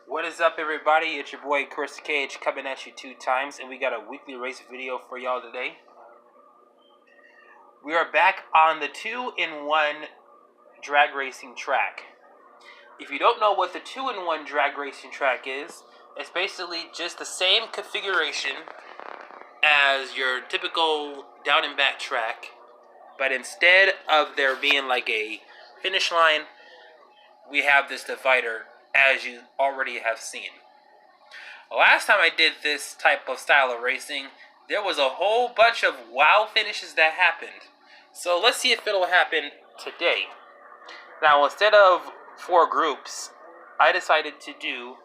What is up, everybody? It's your boy Chris Cage coming at you 2 times, and we got a weekly race video for y'all today. We are back on the 2-in-1 drag racing track. If you don't know what the 2-in-1 drag racing track is, it's basically just the same configuration as your typical down and back track, but instead of there being like a finish line, we have this divider, as you already have seen. Last time I did this type of style of racing, there was a whole bunch of wow finishes that happened. So let's see if it'll happen today. Now, instead of 4 groups, I decided to do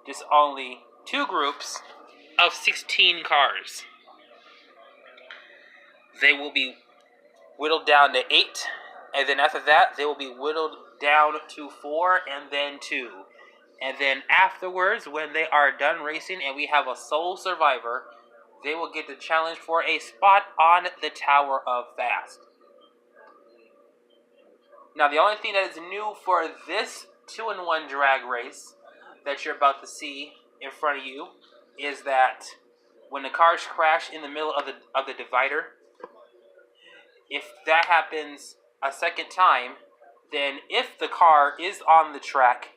just only 2 groups of 16 cars. They will be whittled down to 8, and then after that, they will be whittled down to 4 and then 2. And then afterwards, when they are done racing and we have a sole survivor, they will get the challenge for a spot on the Tower of Fast. Now, the only thing that is new for this 2-in-1 drag race that you're about to see in front of you is that when the cars crash in the middle of the divider, if that happens a second time, then if the car is on the track,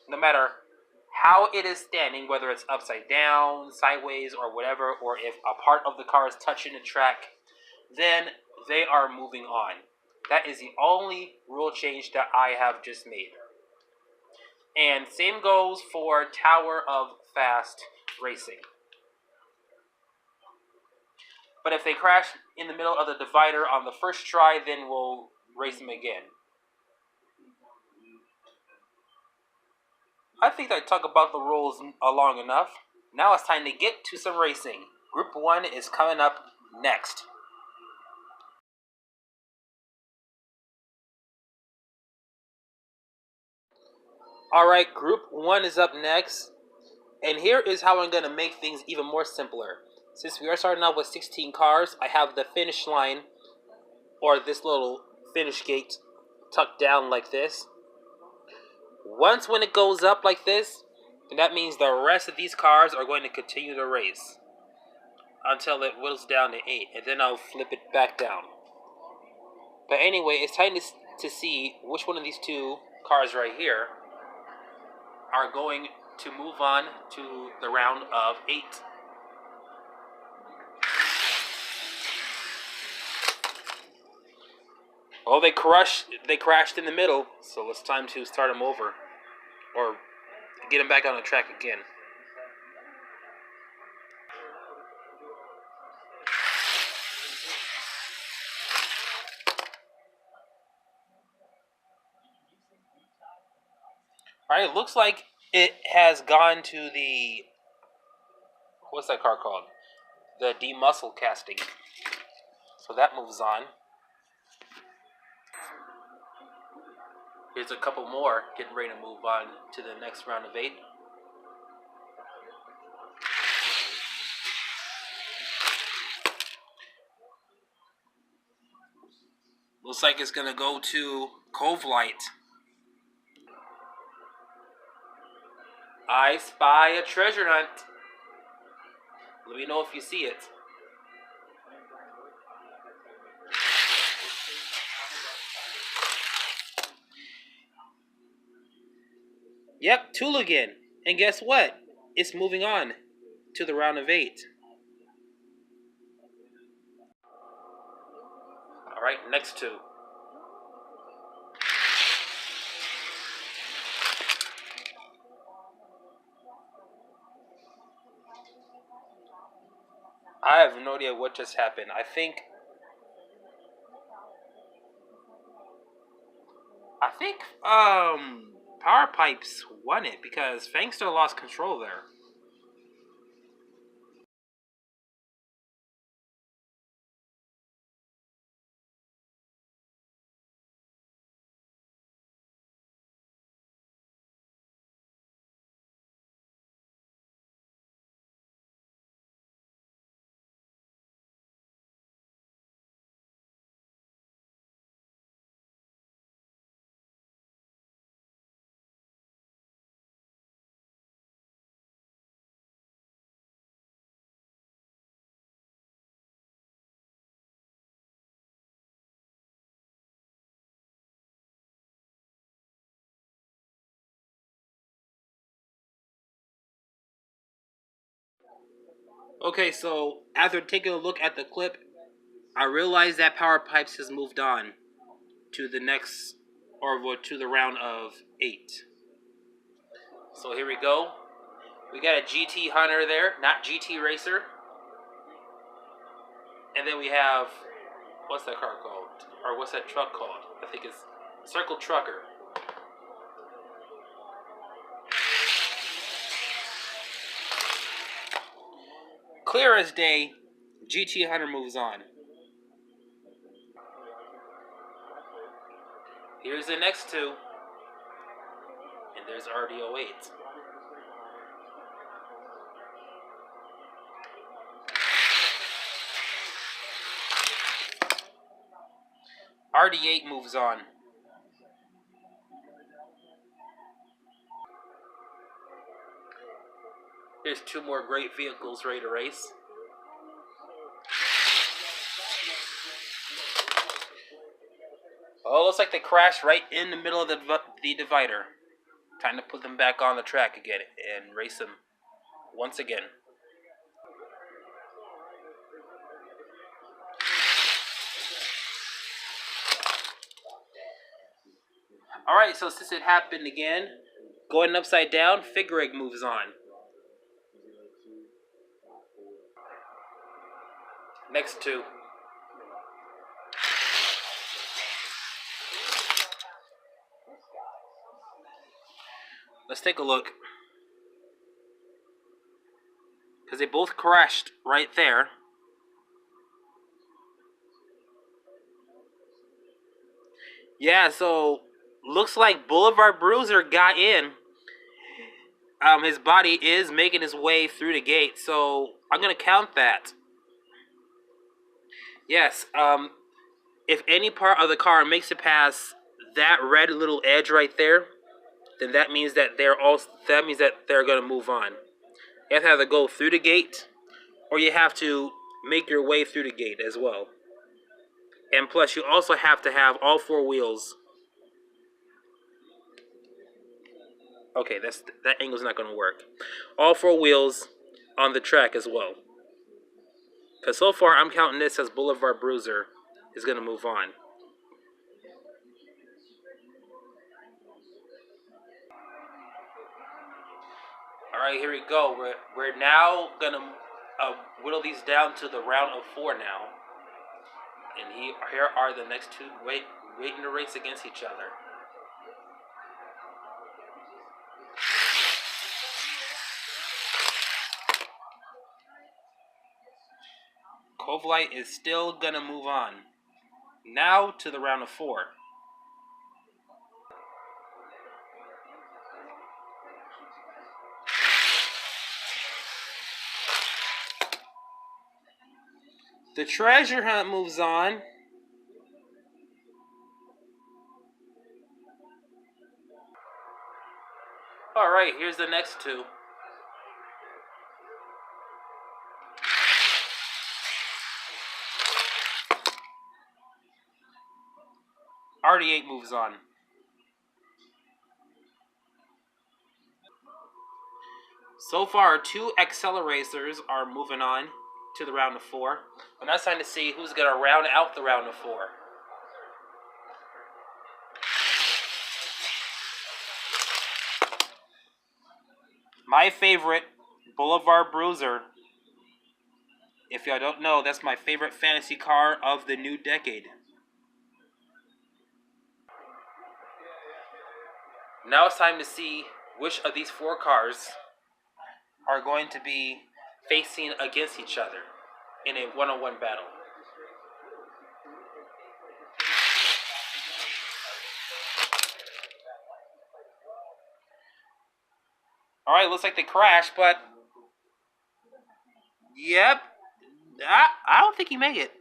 no matter how it is standing, whether it's upside down, sideways, or whatever, or if a part of the car is touching the track, then they are moving on. That is the only rule change that I have just made. And same goes for Tower of Fast racing. But if they crash in the middle of the divider on the first try, then we'll race them again. I think I talked about the rules long enough. Now it's time to get to some racing. Group 1 is coming up next. Alright, Group 1 is up next. And here is how I'm going to make things even more simpler. Since we are starting out with 16 cars, I have the finish line, or this little finish gate, tucked down like this. Once when it goes up like this, then that means the rest of these cars are going to continue the race until it whittles down to 8, and then I'll flip it back down. But anyway, it's time to see which one of these 2 cars right here are going to move on to the round of 8. Oh, they crashed in the middle, so it's time to start them over, or get them back on the track again. Alright, it looks like it has gone to the, what's that car called? The demuscle casting. So that moves on. Here's a couple more getting ready to move on to the next round of 8. Looks like it's going to go to Cove Light. I spy a treasure hunt. Let me know if you see it. Yep, Tooligan. And guess what? It's moving on to the round of 8. Alright, next 2. I have no idea what just happened. I think Power Pipes won it because Fangster lost control there. Okay, so after taking a look at the clip, I realized that Power Pipes has moved on to the next, or to the round of 8. So here we go. We got a GT Hunter there, not GT Racer. And then we have, what's that car called? Or what's that truck called? I think it's Circle Trucker. Clear as day, GT Hunter moves on. Here's the next two. And there's RD08. RD8 moves on. Here's two more great vehicles ready to race. Oh, looks like they crashed right in the middle of the divider. Time to put them back on the track again and race them once again. Alright, so since it happened again, going upside down, Figure Eight moves on. Next two. Let's take a look. Because they both crashed right there. Yeah, so looks like Boulevard Bruiser got in. His body is making his way through the gate, so I'm going to count that. Yes, if any part of the car makes it past that red little edge right there, then that means that they're going to move on. You have to either go through the gate, or you have to make your way through the gate as well. And plus, you also have to have all 4 wheels. Okay, that angle's not going to work. All 4 wheels on the track as well. Because so far, I'm counting this as Boulevard Bruiser is going to move on. Alright, here we go. We're now going to whittle these down to the round of 4 now. And here are the next two waiting to race against each other. Covelite is still gonna move on. Now to the round of 4. The treasure hunt moves on. Alright, here's the next two. RD8 moves on. So far, 2 accelerators are moving on to the round of 4. But now it's time to see who's going to round out the round of 4. My favorite, Boulevard Bruiser. If y'all don't know, that's my favorite fantasy car of the new decade. Now it's time to see which of these 4 cars are going to be facing against each other in a one-on-one battle. Alright, looks like they crashed, but yep. I don't think he made it.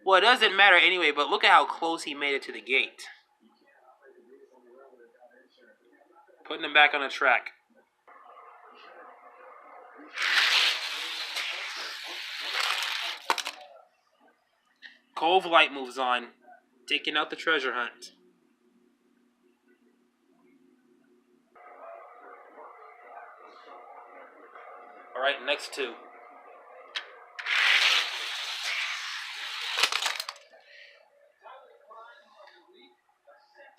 Well, it doesn't matter anyway, but look at how close he made it to the gate. Putting him back on the track. Covelite moves on, taking out the treasure hunt. Alright, next two.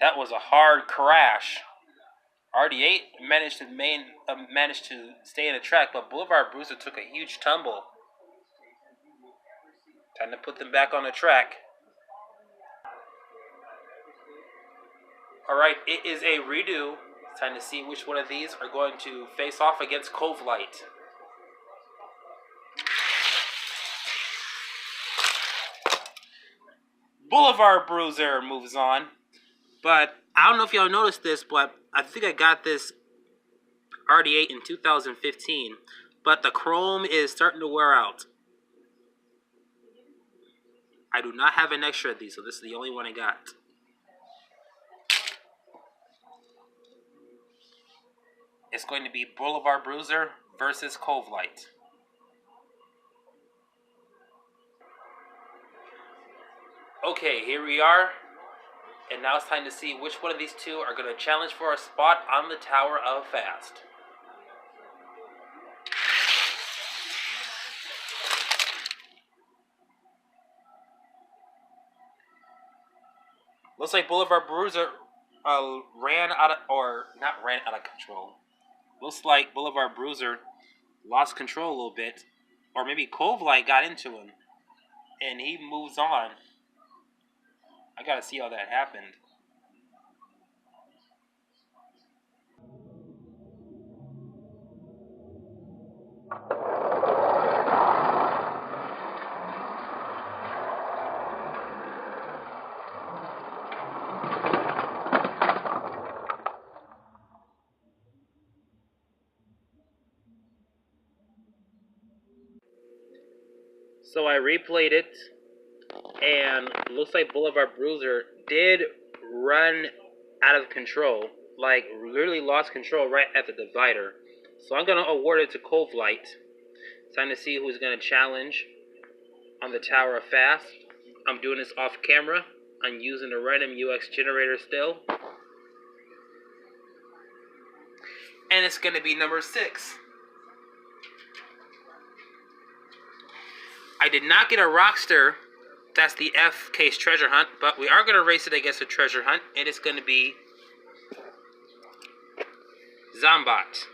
That was a hard crash. RD8 managed to stay in the track, but Boulevard Bruiser took a huge tumble. Time to put them back on the track. Alright, it is a redo. It's time to see which one of these are going to face off against Cove Light. Boulevard Bruiser moves on. But I don't know if y'all noticed this, but I think I got this RD8 in 2015. But the chrome is starting to wear out. I do not have an extra of these, so this is the only one I got. It's going to be Boulevard Bruiser versus Cove Light. Okay, here we are. And now it's time to see which one of these two are going to challenge for a spot on the Tower of Fast. Looks like Boulevard Bruiser ran out of control. Looks like Boulevard Bruiser lost control a little bit. Or maybe Cove Light got into him. And he moves on. I gotta see how that happened. So I replayed it, and looks like Boulevard Bruiser did run out of control, like literally lost control right at the divider. So I'm gonna award it to Cove Light. Time to see who's gonna challenge on the Tower of Fast. I'm doing this off camera. I'm using a random UX generator still. And it's gonna be number 6. I did not get a Rockster. That's the F case treasure hunt, but we are going to race it against a treasure hunt, and it's going to be Zombat.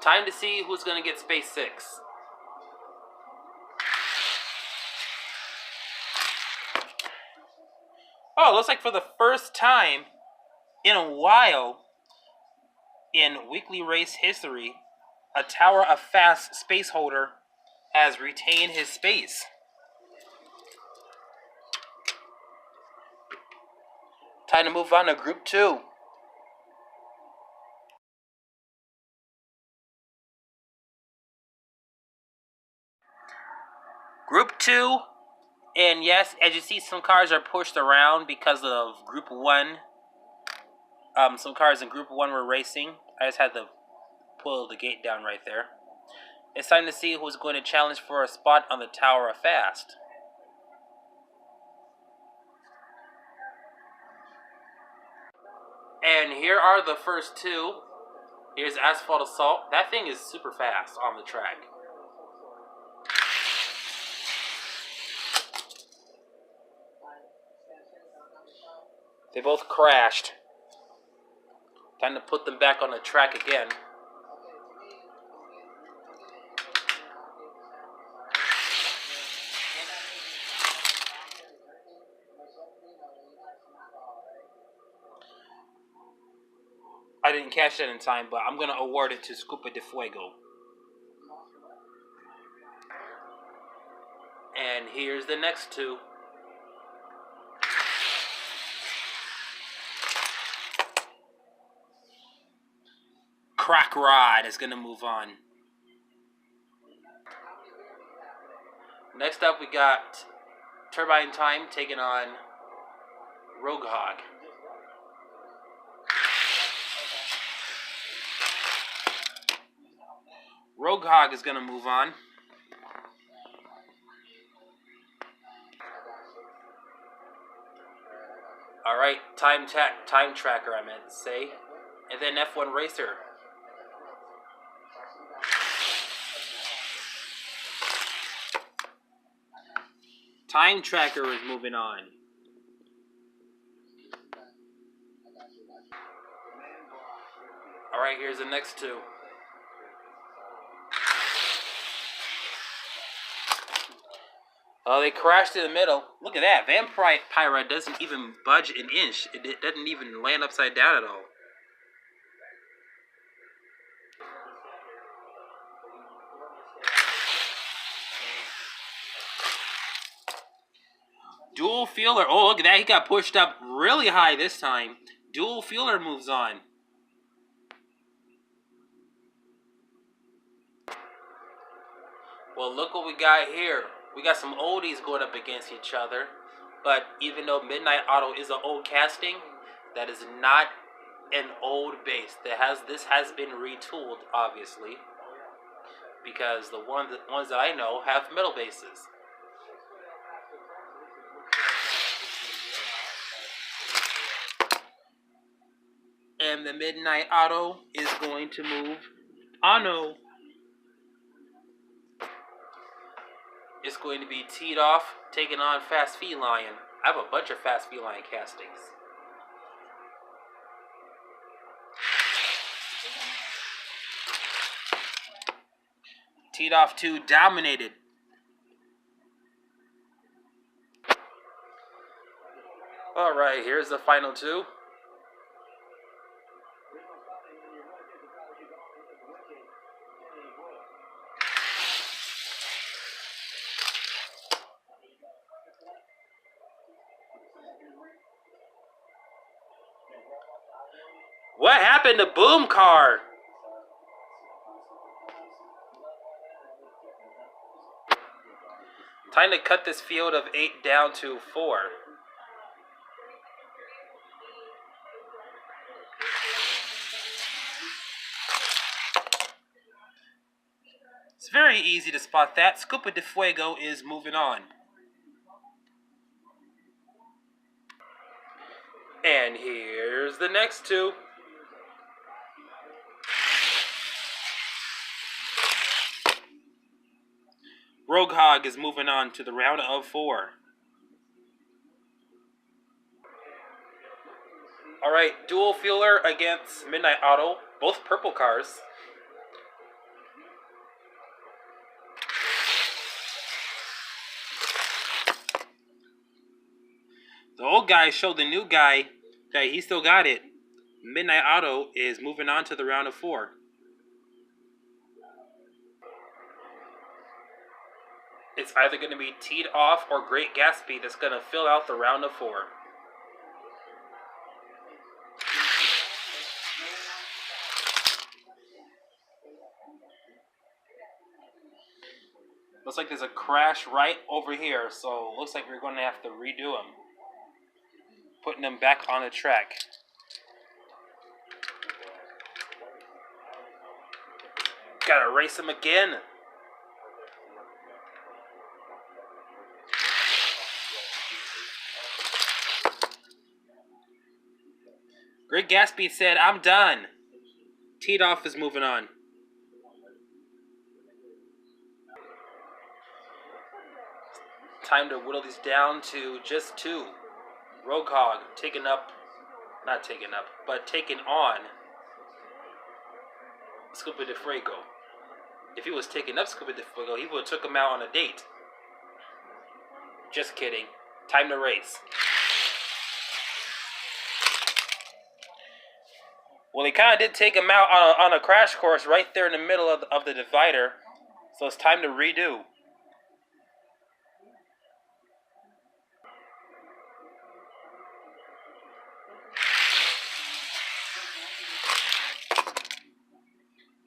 Time to see who's going to get Space 6. Oh, it looks like for the first time in a while in weekly race history, a Tower of Fast space holder has retained his space. Time to move on to Group 2. Group 2, and yes, as you see, some cars are pushed around because of Group 1. Some cars in Group 1 were racing. I just had to pull the gate down right there. It's time to see who's going to challenge for a spot on the Tower of Fast. And here are the first two. Here's Asphalt Assault. That thing is super fast on the track. They both crashed. Time to put them back on the track again. I didn't catch that in time, but I'm going to award it to Scupa de Fuego. And here's the next two. Crack Rod is going to move on. Next up, we got Turbine Time taking on Rogue Hog. Rogue Hog is going to move on. All right, time tracker, I meant to say, and then F1 racer. Time tracker is moving on. All right, here's the next two. Oh, they crashed in the middle. Look at that. Vampire doesn't even budge an inch. It doesn't even land upside down at all. Dual Feeler. Oh, look at that. He got pushed up really high this time. Dual Feeler moves on. Well, look what we got here. We got some oldies going up against each other. But even though Midnight Auto is an old casting, that is not an old base. This has been retooled, obviously, because the ones that I know have metal bases. And the Midnight Auto is going to move. Ano is going to be teed off, taking on Fast Feline. I have a bunch of Fast Feline castings. Teed off 2, dominated. Alright, here's the final 2. What happened to Boom Car? Time to cut this field of 8 down to 4. It's very easy to spot that. Scupa de Fuego is moving on. And here's the next 2. Rogue Hog is moving on to the round of 4. Alright, Dual Fueler against Midnight Auto. Both purple cars. The old guy showed the new guy that he still got it. Midnight Auto is moving on to the round of 4. It's either going to be teed off or Great Gatsby that's going to fill out the round of 4. Looks like there's a crash right over here, so looks like we're going to have to redo them. Putting them back on the track. Gotta race them again. Great Gatsby said, "I'm done." Teed off is moving on. Time to whittle these down to just 2. Rogue Hog taking on Scupa de Fuego. If he was taking up Scupa de Fuego, he would have took him out on a date. Just kidding. Time to race. Well, he kind of did take him out on a crash course right there in the middle of the divider. So it's time to redo.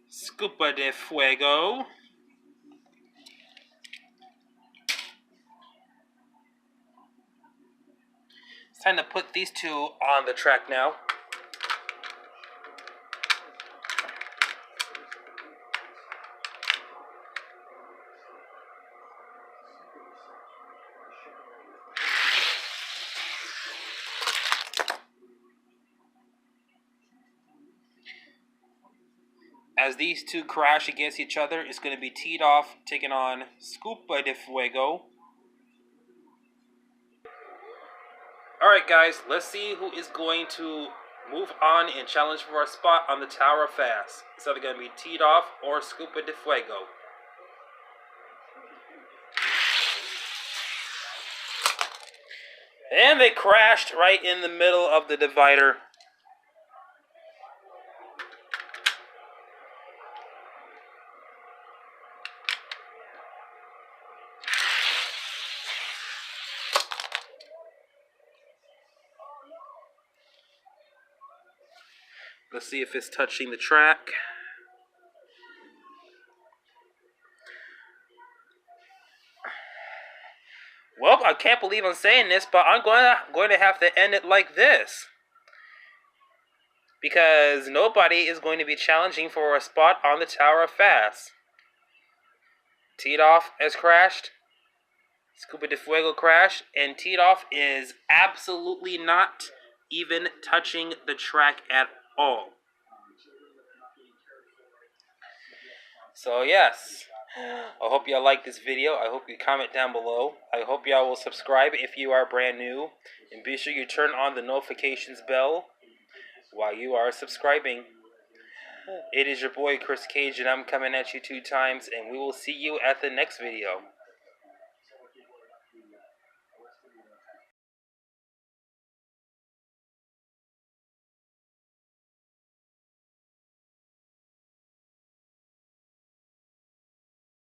Scupa de Fuego. It's time to put these 2 on the track now. as these two crash against each other, it's going to be Teed Off taking on Scupa de Fuego. Alright guys, let's see who is going to move on and challenge for a spot on the Tower of Fast. It's either going to be Teed Off or Scupa de Fuego. And they crashed right in the middle of the divider. Let's see if it's touching the track. Well, I can't believe I'm saying this, but I'm going to have to end it like this. Because nobody is going to be challenging for a spot on the Tower of Fast. Teed Off has crashed. Scupa de Fuego crashed. And Teed Off is absolutely not even touching the track at all. So yes, I hope y'all like this video. I hope you comment down below. I hope y'all will subscribe if you are brand new. And be sure you turn on the notifications bell while you are subscribing. It is your boy Chris Cage, and I'm coming at you 2 times, and we will see you at the next video.